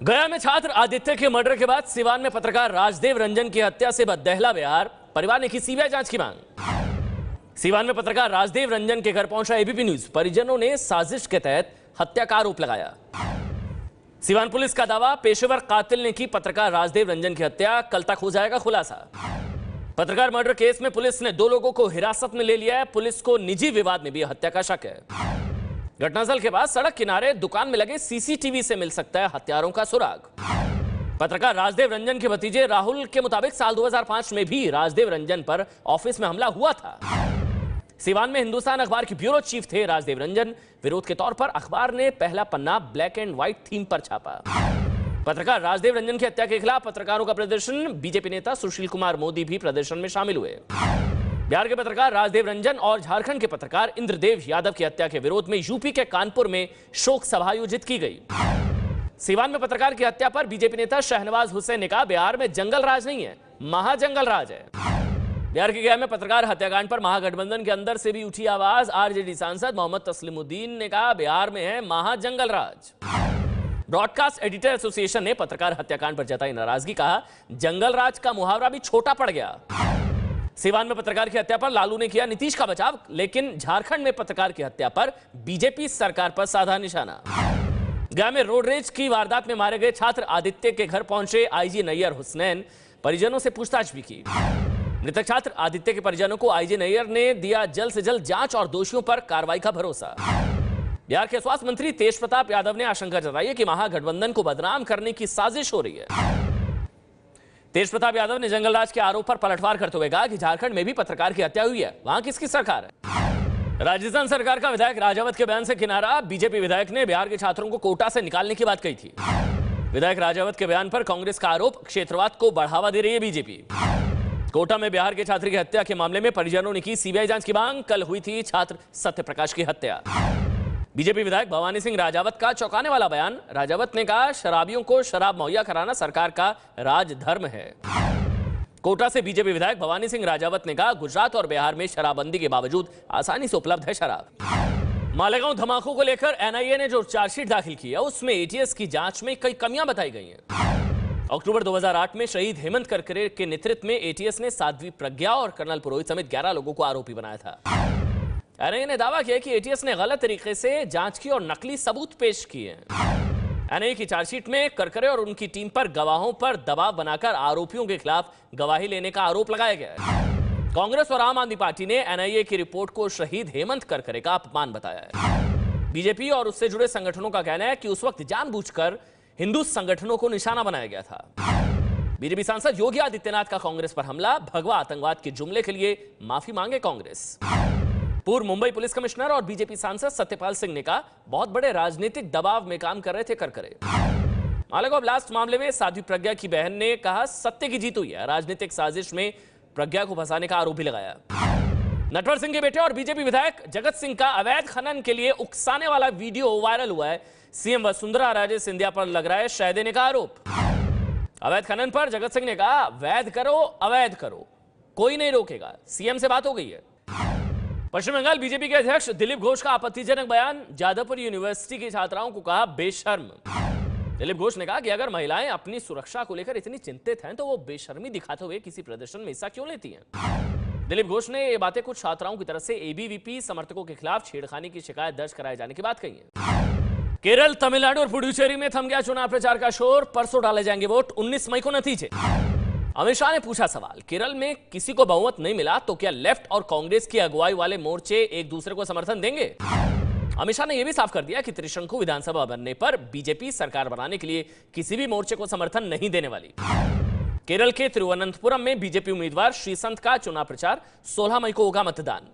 गया में छात्र आदित्य के मर्डर के बाद सिवान में पत्रकार राजदेव रंजन की हत्या से बददहला बिहार। परिवार ने की सीबीआई जांच की मांग। सिवान में पत्रकार राजदेव रंजन के घर पहुंचा एबीपी न्यूज। परिजनों ने साजिश के तहत हत्या का आरोप लगाया। सिवान पुलिस का दावा, पेशेवर कातिल ने की पत्रकार राजदेव रंजन की हत्या। कल तक हो जाएगा खुलासा। पत्रकार मर्डर केस में पुलिस ने 2 लोगों को हिरासत में ले लिया है। पुलिस को निजी विवाद में भी हत्या का शक है। घटनास्थल के बाद सड़क किनारे दुकान में लगे सीसीटीवी से मिल सकता है हत्यारों का सुराग। पत्रकार राजदेव रंजन के भतीजे राहुल के मुताबिक साल 2005 में भी राजदेव रंजन पर ऑफिस में हमला हुआ था। सिवान में हिंदुस्तान अखबार के ब्यूरो चीफ थे राजदेव रंजन। विरोध के तौर पर अखबार ने पहला पन्ना ब्लैक एंड व्हाइट थीम पर छापा। पत्रकार राजदेव रंजन की हत्या के खिलाफ पत्रकारों का प्रदर्शन। बीजेपी नेता सुशील कुमार मोदी भी प्रदर्शन में शामिल हुए। बिहार के पत्रकार राजदेव रंजन और झारखंड के पत्रकार इंद्रदेव यादव की हत्या के विरोध में यूपी के कानपुर में शोक सभा आयोजित की गई। सिवान में पत्रकार की हत्या पर बीजेपी नेता शहनवाज हुसैन ने कहा, बिहार में जंगल राज नहीं है, महाजंगल राज है। बिहार के गया में पत्रकार हत्याकांड पर महागठबंधन के अंदर से भी उठी आवाज। आरजेडी सांसद मोहम्मद तस्लीमुद्दीन ने कहा, बिहार में है महाजंगल राज। ब्रॉडकास्ट एडिटर एसोसिएशन ने पत्रकार हत्याकांड पर जताई नाराजगी। कहा, जंगल राज का मुहावरा भी छोटा पड़ गया। सिवान में पत्रकार की हत्या पर लालू ने किया नीतीश का बचाव, लेकिन झारखंड में पत्रकार की हत्या पर बीजेपी सरकार पर साधा निशाना। गया में रोड रेज की वारदात में मारे गए छात्र आदित्य के घर पहुंचे आईजी नैयर हुसनैन। परिजनों से पूछताछ भी की। मृतक छात्र आदित्य के परिजनों को आईजी नैयर ने दिया जल्द से जल्द जांच और दोषियों पर कार्रवाई का भरोसा। बिहार के स्वास्थ्य मंत्री तेज प्रताप यादव ने आशंका जताई है कि महागठबंधन को बदनाम करने की साजिश हो रही है। तेज प्रताप यादव ने जंगलराज के आरोप पर पलटवार करते हुए कहा कि झारखंड में भी पत्रकार की हत्या हुई है, वहां किसकी सरकार है। राजस्थान सरकार का विधायक राजावत के बयान से किनारा। बीजेपी विधायक ने बिहार के छात्रों को कोटा से निकालने की बात कही थी। विधायक राजावत के बयान पर कांग्रेस का आरोप, क्षेत्रवाद को बढ़ावा दे रही है बीजेपी। कोटा में बिहार के छात्र की हत्या के मामले में परिजनों ने की सीबीआई जांच की मांग। कल हुई थी छात्र सत्यप्रकाश की हत्या। बीजेपी विधायक भवानी सिंह राजावत का चौंकाने वाला बयान। राजावत ने कहा, शराबियों को शराब मुहैया कराना सरकार का राजधर्म है। कोटा से बीजेपी विधायक भवानी सिंह राजावत ने कहा, गुजरात और बिहार में शराबबंदी के बावजूद आसानी से उपलब्ध है शराब। मालेगांव धमाकों को लेकर एनआईए ने जो चार्जशीट दाखिल की है, उसमें एटीएस की जांच में कई कमियां बताई गई हैं। अक्टूबर 2008 में शहीद हेमंत करकरे के नेतृत्व में एटीएस ने साध्वी प्रज्ञा और कर्नल पुरोहित समेत 11 लोगों को आरोपी बनाया था। एनआईए ने दावा किया कि एटीएस ने गलत तरीके से जांच की और नकली सबूत पेश किए। एनआईए की चार्जशीट में करकरे और उनकी टीम पर गवाहों पर दबाव बनाकर आरोपियों के खिलाफ गवाही लेने का आरोप लगाया गया है। कांग्रेस और आम आदमी पार्टी ने एनआईए की रिपोर्ट को शहीद हेमंत करकरे का अपमान बताया है। बीजेपी और उससे जुड़े संगठनों का कहना है कि उस वक्त जानबूझकर हिंदू संगठनों को निशाना बनाया गया था। बीजेपी सांसद योगी आदित्यनाथ का कांग्रेस पर हमला। भगवा आतंकवाद के जुमले के लिए माफी मांगे कांग्रेस। पूर्व मुंबई पुलिस कमिश्नर और बीजेपी सांसद सत्यपाल सिंह ने कहा, बहुत बड़े राजनीतिक दबाव में काम कर रहे थे करकरे। मालेगांव ब्लास्ट मामले में साध्वी प्रज्ञा की बहन ने कहा, सत्य की जीत हुई है। राजनीतिक साजिश में प्रज्ञा को फंसाने का आरोप भी लगाया। नटवर सिंह के बेटे और बीजेपी विधायक जगत सिंह का अवैध खनन के लिए उकसाने वाला वीडियो वायरल हुआ है। सीएम वसुंधरा राजे सिंधिया पर लग रहा है शह देने का आरोप। अवैध खनन पर जगत सिंह ने कहा, वैध करो अवैध करो, कोई नहीं रोकेगा, सीएम से बात हो गई है। पश्चिम बंगाल बीजेपी के अध्यक्ष दिलीप घोष का आपत्तिजनक बयान। जादवपुर यूनिवर्सिटी की छात्राओं को कहा बेशर्म। दिलीप घोष ने कहा कि अगर महिलाएं अपनी सुरक्षा को लेकर इतनी चिंतित हैं तो वो बेशर्मी दिखाते हुए किसी प्रदर्शन में हिस्सा क्यों लेती हैं। दिलीप घोष ने ये बातें कुछ छात्राओं की तरफ से एबीवीपी समर्थकों के खिलाफ छेड़खानी की शिकायत दर्ज कराए जाने की बात कही है। केरल, तमिलनाडु और पुडुचेरी में थम गया चुनाव प्रचार का शोर। परसों डाले जाएंगे वोट, 19 मई को नतीजे। अमित शाह ने पूछा सवाल, केरल में किसी को बहुमत नहीं मिला तो क्या लेफ्ट और कांग्रेस की अगुवाई वाले मोर्चे एक दूसरे को समर्थन देंगे। अमित शाह ने यह भी साफ कर दिया कि त्रिशंकु विधानसभा बनने पर बीजेपी सरकार बनाने के लिए किसी भी मोर्चे को समर्थन नहीं देने वाली। केरल के तिरुवनंतपुरम में बीजेपी उम्मीदवार श्रीसंत का चुनाव प्रचार। 16 मई को होगा मतदान।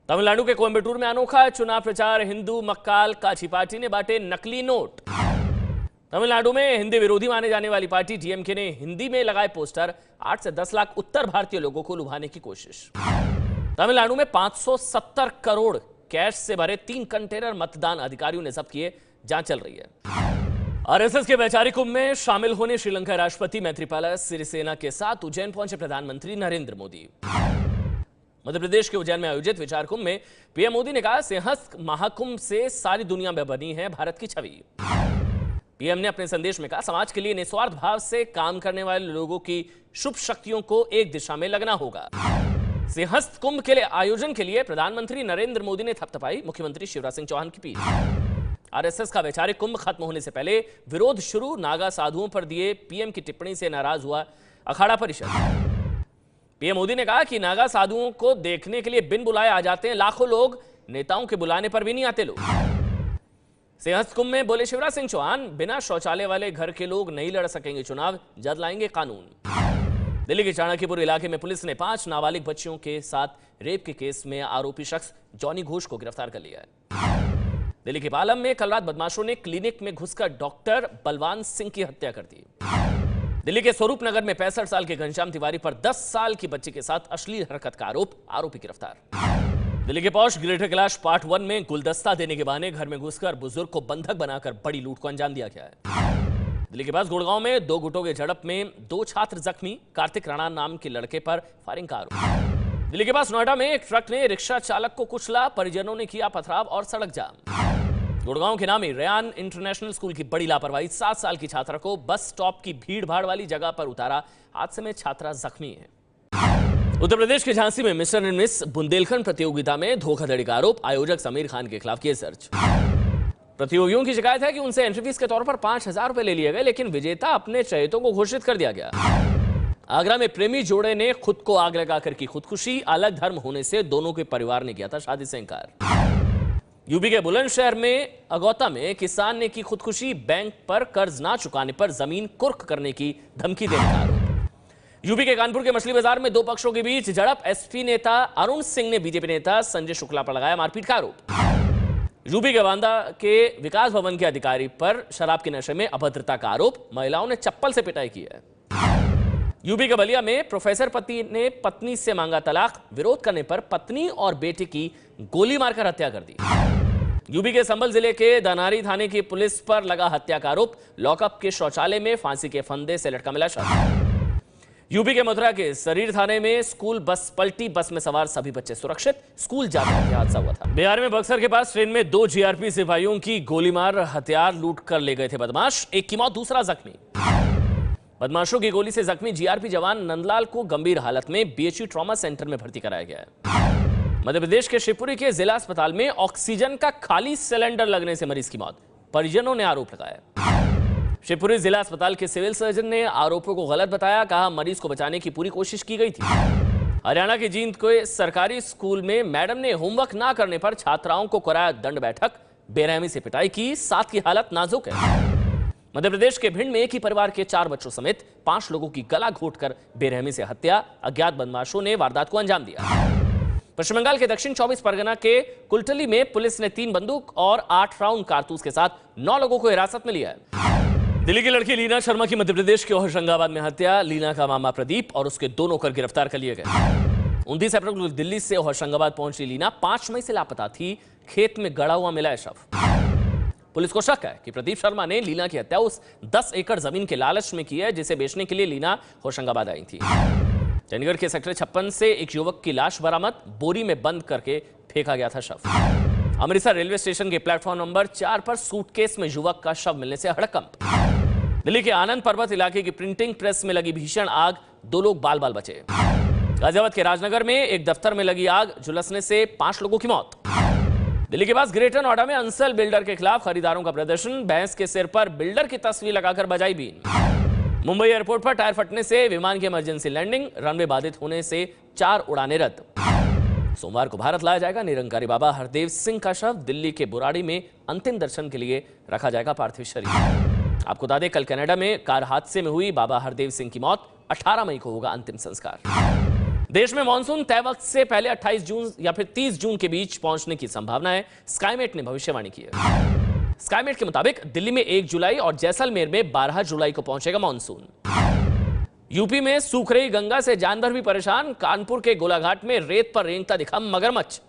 तमिलनाडु के कोयम्बटूर में अनोखा चुनाव प्रचार। हिंदू मक्काल काची पार्टी ने बांटे नकली नोट। तमिलनाडु में हिंदी विरोधी माने जाने वाली पार्टी डीएमके ने हिंदी में लगाए पोस्टर। 8 से 10 लाख उत्तर भारतीय लोगों को लुभाने की कोशिश। तमिलनाडु में 570 करोड़ कैश से भरे 3 कंटेनर मतदान अधिकारियों ने जब्त किए। जांच चल रही है। आरएसएस के वैचारिक कुंभ में शामिल होने श्रीलंका राष्ट्रपति मैत्रीपाला सिरिसेना के साथ उज्जैन पहुंचे प्रधानमंत्री नरेंद्र मोदी। मध्य प्रदेश के उज्जैन में आयोजित विचार कुंभ में पीएम मोदी ने कहा, सिंहस्थ महाकुंभ से सारी दुनिया में बनी है भारत की छवि। पीएम ने अपने संदेश में कहा, समाज के लिए निस्वार्थ भाव से काम करने वाले लोगों की शुभ शक्तियों को एक दिशा में लगना होगा। सिंहस्थ कुंभ के लिए आयोजन के लिए प्रधानमंत्री नरेंद्र मोदी ने थपथपाई मुख्यमंत्री शिवराज सिंह चौहान की पीठ। आरएसएस का वैचारिक कुंभ खत्म होने से पहले विरोध शुरू, नागा साधुओं पर दिए पीएम की टिप्पणी से नाराज हुआ अखाड़ा परिषद। पीएम मोदी ने कहा कि नागा साधुओं को देखने के लिए बिन बुलाए आ जाते हैं लाखों लोग, नेताओं के बुलाने पर भी नहीं आते लोग। सिंहस्थ कुंभ में बोले शिवराज सिंह चौहान, बिना शौचालय वाले घर के लोग नहीं लड़ सकेंगे चुनाव, जल्द लाएंगे कानून। दिल्ली के चाणक्यपुर इलाके में पुलिस ने 5 नाबालिग बच्चियों के साथ रेप के केस में आरोपी शख्स जॉनी घोष को गिरफ्तार कर लिया है। दिल्ली के पालम में कल रात बदमाशों ने क्लिनिक में घुसकर डॉक्टर बलवान सिंह की हत्या कर दी। दिल्ली के स्वरूप नगर में 65 साल के घनश्याम तिवारी पर 10 साल की बच्ची के साथ अश्लील हरकत का आरोप, आरोपी गिरफ्तार। दिल्ली के पौष ग्रेटर कैलाश पार्ट 1 में गुलदस्ता देने के बहाने घर में घुसकर बुजुर्ग को बंधक बनाकर बड़ी लूट को अंजाम दिया गया है। दिल्ली के पास गुड़गांव में 2 गुटों के झड़प में 2 छात्र जख्मी, कार्तिक राणा नाम के लड़के पर फायरिंग का आरोप। दिल्ली के पास नोएडा में एक ट्रक ने रिक्शा चालक को कुचला, परिजनों ने किया पथराव और सड़क जाम। गुड़गांव के नामी रेयान इंटरनेशनल स्कूल की बड़ी लापरवाही, 7 साल की छात्रा को बस स्टॉप की भीड़ भाड़ वाली जगह पर उतारा, हादसे में छात्रा जख्मी है। उत्तर प्रदेश के झांसी में मिस्टर एंड मिस बुंदेलखंड प्रतियोगिता में धोखाधड़ी का आरोप, आयोजक समीर खान के खिलाफ किए दर्ज। प्रतियोगियों की शिकायत है कि उनसे एंट्री फीस के तौर पर 5,000 रुपए ले लिए गए, लेकिन विजेता अपने चयितों को घोषित कर दिया गया। आगरा में प्रेमी जोड़े ने खुद को आग लगाकर की खुदकुशी, अलग धर्म होने से दोनों के परिवार ने किया था शादी से इनकार। यूपी के बुलंदशहर में अगौता में किसान ने की खुदकुशी, बैंक पर कर्ज ना चुकाने पर जमीन कुर्क करने की धमकी देने का आरोप। यूपी के कानपुर के मछली बाजार में 2 पक्षों के बीच झड़प, एसपी नेता अरुण सिंह ने बीजेपी नेता संजय शुक्ला पर लगाया मारपीट का आरोप। यूपी के बांदा के विकास भवन के अधिकारी पर शराब के नशे में अभद्रता का आरोप, महिलाओं ने चप्पल से पिटाई की है। यूपी के बलिया में प्रोफेसर पति ने पत्नी से मांगा तलाक, विरोध करने पर पत्नी और बेटे की गोली मारकर हत्या कर दी। यूपी के संभल जिले के दानारी थाने की पुलिस पर लगा हत्या का आरोप, लॉकअप के शौचालय में फांसी के फंदे से लटका मिला शव। यूपी के मथुरा के सरीर थाने में स्कूल बस पलटी, बस में सवार सभी बच्चे सुरक्षित, स्कूल जाते वक्त हादसा हुआ था। बिहार में बक्सर के पास ट्रेन में 2 जीआरपी सिपाहियों की गोली मार हथियार लूट कर ले गए थे बदमाश, एक की मौत, दूसरा जख्मी। बदमाशों की गोली से जख्मी जीआरपी जवान नंदलाल को गंभीर हालत में बीएचयू ट्रॉमा सेंटर में भर्ती कराया गया है। मध्य प्रदेश के शिवपुरी के जिला अस्पताल में ऑक्सीजन का खाली सिलेंडर लगने से मरीज की मौत, परिजनों ने आरोप लगाया। शिवपुरी जिला अस्पताल के सिविल सर्जन ने आरोपों को गलत बताया, कहा मरीज को बचाने की पूरी कोशिश की गई थी। हरियाणा के जींद के सरकारी स्कूल में मैडम ने होमवर्क ना करने पर छात्राओं को कराया दंड बैठक, बेरहमी से पिटाई की, 7 की हालत नाजुक है। मध्य प्रदेश के भिंड में एक ही परिवार के 4 बच्चों समेत 5 लोगों की गला घोंटकर बेरहमी से हत्या, अज्ञात बदमाशों ने वारदात को अंजाम दिया। पश्चिम बंगाल के दक्षिण 24 परगना के कुलटली में पुलिस ने 3 बंदूक और 8 राउंड कारतूस के साथ 9 लोगों को हिरासत में लिया है। दिल्ली की लड़की लीना शर्मा की मध्य प्रदेश के होशंगाबाद में हत्या, लीना का मामा प्रदीप और उसके 2 नौकर गिरफ्तार कर लिए गए। 29 अप्रैल को दिल्ली से होशंगाबाद पहुंची लीना 5 मई से लापता थी, खेत में गड़ा हुआ मिला है शव। पुलिस को शक है कि प्रदीप शर्मा ने लीना की हत्या उस 10 एकड़ जमीन के लालच में की है जिसे बेचने के लिए लीना होशंगाबाद आई थी। चंडीगढ़ के सेक्टर 56 से एक युवक की लाश बरामद, बोरी में बंद करके फेंका गया था शव। अमृतसर रेलवे स्टेशन के प्लेटफॉर्म नंबर 4 पर सूटकेस में युवक का शव मिलने से हड़कंप। दिल्ली के आनंद पर्वत इलाके की प्रिंटिंग प्रेस में लगी भीषण आग, 2 लोग बाल बाल बचे। गाजियाबाद के राजनगर में एक दफ्तर में लगी आग, झुलसने से 5 लोगों की मौत। दिल्ली के पास ग्रेटर नोएडा में अंसल बिल्डर के खिलाफ खरीदारों का प्रदर्शन, भैंस के सिर पर बिल्डर की तस्वीर लगाकर बजाई बीन। मुंबई एयरपोर्ट पर टायर फटने से विमान की इमरजेंसी लैंडिंग, रनवे बाधित होने से 4 उड़ानें रद्द। सोमवार को भारत लाया जाएगा निरंकारी बाबा हरदेव सिंह का शव, दिल्ली के बुराड़ी में अंतिम दर्शन के लिए रखा जाएगा पार्थिव शरीर। आपको बता दें कल कनाडा में कार हादसे में हुई बाबा हरदेव सिंह की मौत, 18 मई को होगा अंतिम संस्कार। देश में मानसून तय वक्त से पहले 28 जून या फिर 30 जून के बीच पहुंचने की संभावना है, स्काईमेट ने भविष्यवाणी की है। स्काईमेट के मुताबिक दिल्ली में 1 जुलाई और जैसलमेर में 12 जुलाई को पहुंचेगा मानसून। यूपी में सूख रही गंगा से जानवर भी परेशान, कानपुर के गोलाघाट में रेत पर रेंगता दिखा मगरमच्छ।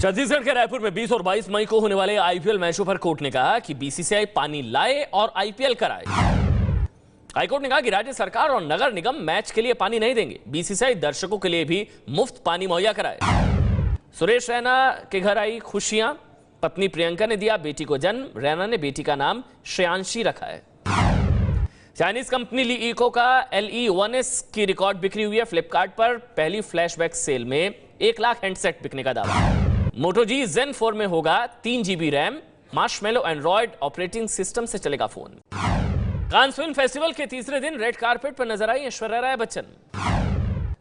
छत्तीसगढ़ के रायपुर में 20 और 22 मई को होने वाले आईपीएल मैचों पर कोर्ट ने कहा कि बीसीसीआई पानी लाए और आईपीएल कराए। हाईकोर्ट ने कहा कि राज्य सरकार और नगर निगम मैच के लिए पानी नहीं देंगे, बीसीसीआई दर्शकों के लिए भी मुफ्त पानी मुहैया कराए। सुरेश रैना के घर आई खुशियां, पत्नी प्रियंका ने दिया बेटी को जन्म, रैना ने बेटी का नाम श्रेयांशी रखा है। चाइनीज कंपनी ली इको का LE-1S की रिकॉर्ड बिक्री हुई है। फ्लिपकार्ट पर पहली फ्लैशबैक सेल में 1 लाख हैंडसेट बिकने का दावा। मोटो जी Zen 4 में होगा 3 GB RAM, Marshmallow Android operating system से चलेगा फोन। कांस फिल्म फेस्टिवल के तीसरे दिन रेड कारपेट पर नजर आई ऐश्वर्या राय बच्चन।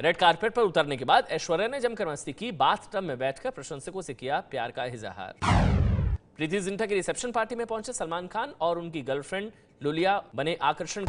रेड कारपेट पर उतरने के बाद ऐश्वर्या ने जमकर मस्ती की, बाथटब में बैठकर प्रशंसकों से किया प्यार का इजहार। प्रीति जिंटा की रिसेप्शन पार्टी में पहुंचे सलमान खान और उनकी गर्लफ्रेंड लुलिया बने आकर्षण।